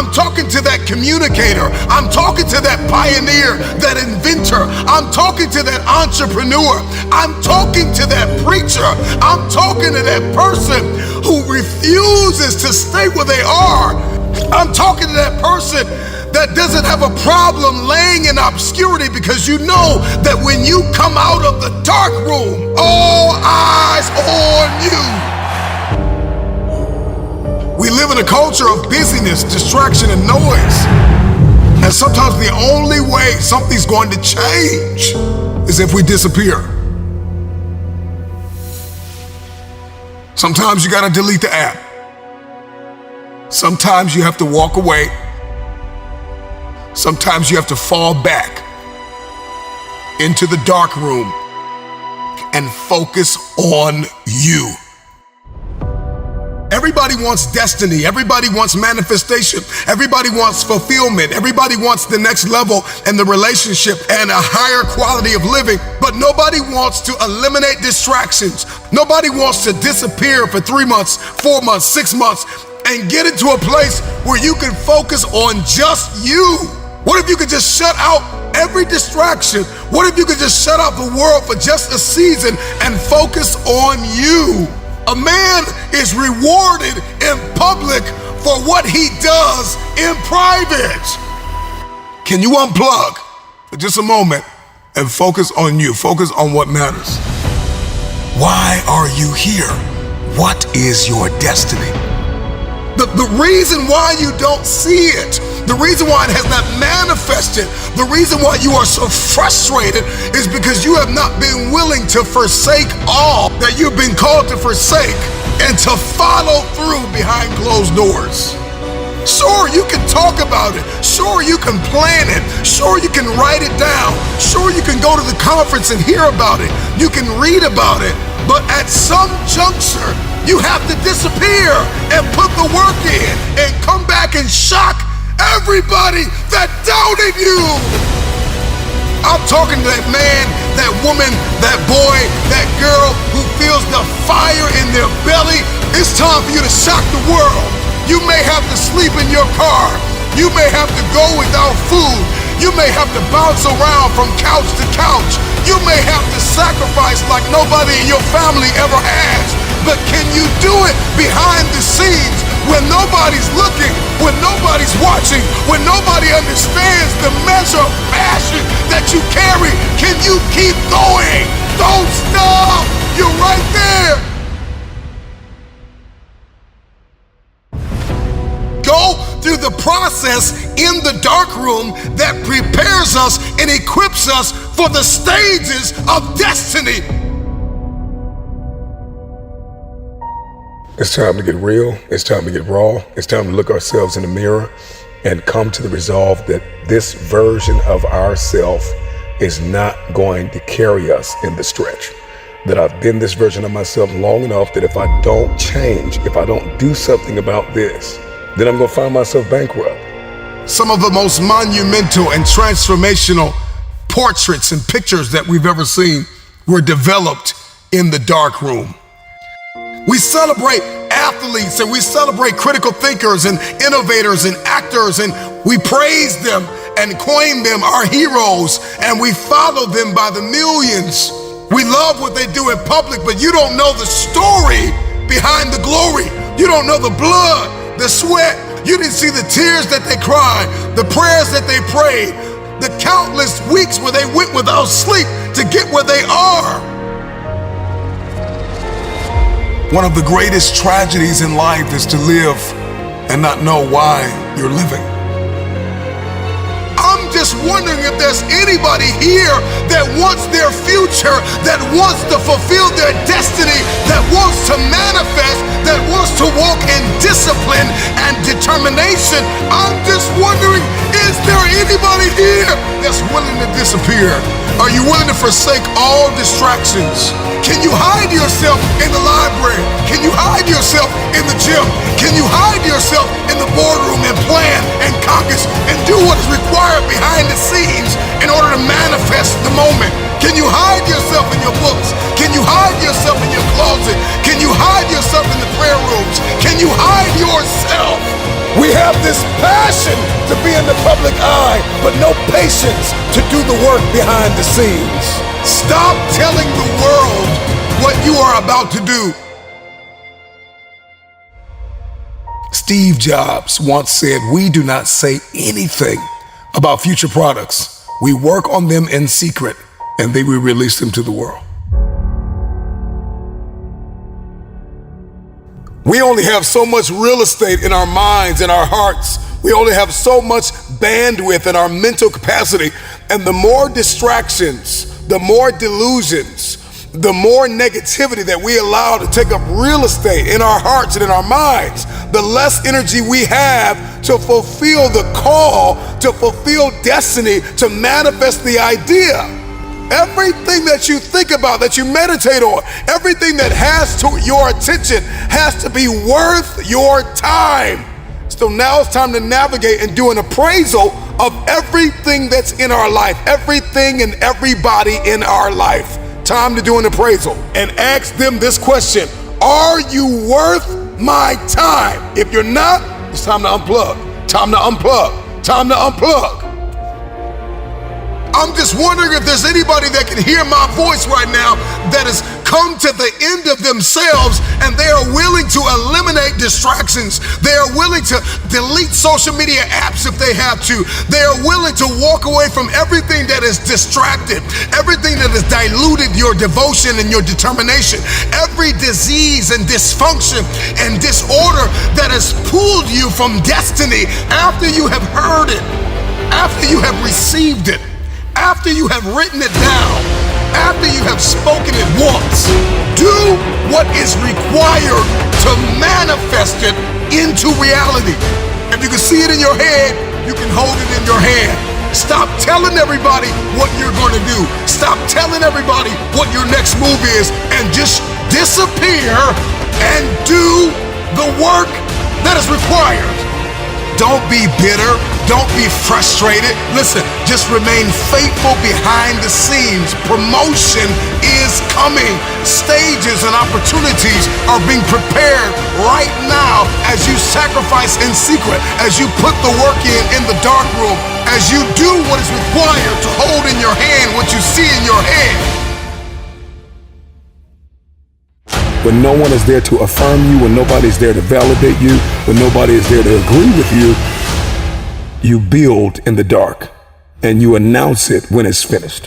I'm talking to that communicator. I'm talking to that pioneer, that inventor. I'm talking to that entrepreneur. I'm talking to that preacher. I'm talking to that person who refuses to stay where they are. I'm talking to that person that doesn't have a problem laying in obscurity, because you know that when you come out of the dark room, all eyes on you. We live in a culture of busyness, distraction, and noise. And sometimes the only way something's going to change is if we disappear. Sometimes you gotta delete the app. Sometimes you have to walk away. Sometimes you have to fall back into the dark room and focus on you. Everybody wants destiny. Everybody wants manifestation. Everybody wants fulfillment. Everybody wants the next level and the relationship and a higher quality of living. But nobody wants to eliminate distractions. Nobody wants to disappear for 3 months, 4 months, 6 months, and get into a place where you can focus on just you. What if you could just shut out every distraction? What if you could just shut out the world for just a season and focus on you? A man is rewarded in public for what he does in private. Can you unplug for just a moment and focus on you? Focus on what matters. Why are you here? What is your destiny? The reason why you don't see it, the reason why it has not manifested, the reason why you are so frustrated is because you have not been willing to forsake all that you've been called to forsake and to follow through behind closed doors. Sure, you can talk about it. Sure, you can plan it. Sure, you can write it down. Sure, you can go to the conference and hear about it. You can read about it. But at some juncture, you have to disappear and put the work in and come back and shock everybody that doubted you. I'm talking to that man, that woman, that boy, that girl who feels the fire in their belly. It's time for you to shock the world. You may have to sleep in your car. You may have to go without food. You may have to bounce around from couch to couch. You may have to sacrifice like nobody in your family ever has. But can you do it behind the scenes when nobody's looking, when nobody's watching, when nobody understands the measure of passion that you carry? Can you keep going? Don't stop. You're right there. Go through the process in the dark room that prepares us and equips us for the stages of destiny. It's time to get real. It's time to get raw. It's time to look ourselves in the mirror and come to the resolve that this version of ourself is not going to carry us in the stretch. That I've been this version of myself long enough that if I don't change, if I don't do something about this, then I'm gonna find myself bankrupt. Some of the most monumental and transformational portraits and pictures that we've ever seen were developed in the dark room. We celebrate athletes and we celebrate critical thinkers and innovators and actors, and we praise them and coin them our heroes, and we follow them by the millions. We love what they do in public, but you don't know the story behind the glory. You don't know the blood, the sweat. You didn't see the tears that they cried, the prayers that they prayed, the countless weeks where they went without sleep to get where they are. One of the greatest tragedies in life is to live and not know why you're living. I'm just wondering if there's anybody here that wants their future, that wants to fulfill their destiny, that wants to manifest, that wants to walk in discipline and determination. I'm just wondering, is there anybody here that's willing to disappear? Are you willing to forsake all distractions? Can you hide yourself in the library? Can you hide yourself in the gym? Can you hide yourself in the boardroom and plan and caucus and do what is required behind the scenes in order to manifest the moment? Can you hide yourself in your books? Can you hide yourself in your closet? Can you hide yourself in the prayer rooms? Can you hide yourself We have this passion to be in the public eye, but no patience to do the work behind the scenes. Stop telling the world what you are about to do. Steve Jobs once said, "We do not say anything about future products. We work on them in secret, and then we release them to the world." We only have so much real estate in our minds and our hearts. We only have so much bandwidth in our mental capacity. And the more distractions, the more delusions, the more negativity that we allow to take up real estate in our hearts and in our minds, the less energy we have to fulfill the call, to fulfill destiny, to manifest the idea. Everything that you think about, that you meditate on, everything that has to your attention has to be worth your time. So now it's time to navigate and do an appraisal of everything that's in our life, everything and everybody in our life. Time to do an appraisal and ask them this question: are you worth my time? If you're not, it's time to unplug. Time to unplug. Time to unplug. I'm just wondering if there's anybody that can hear my voice right now that has come to the end of themselves and they are willing to eliminate distractions. They are willing to delete social media apps if they have to. They are willing to walk away from everything that is distracted, everything that has diluted your devotion and your determination, every disease and dysfunction and disorder that has pulled you from destiny after you have heard it, after you have received it, after you have written it down, after you have spoken it once. Do what is required to manifest it into reality. If you can see it in your head, you can hold it in your hand. Stop telling everybody what you're going to do. Stop telling everybody what your next move is, and just disappear and do the work that is required. Don't be bitter. Don't be frustrated. Listen, just remain faithful behind the scenes. Promotion is coming. Stages and opportunities are being prepared right now as you sacrifice in secret, as you put the work in the dark room, as you do what is required to hold in your hand what you see in your head. When no one is there to affirm you, when nobody's there to validate you, when nobody is there to agree with you, you build in the dark and you announce it when it's finished.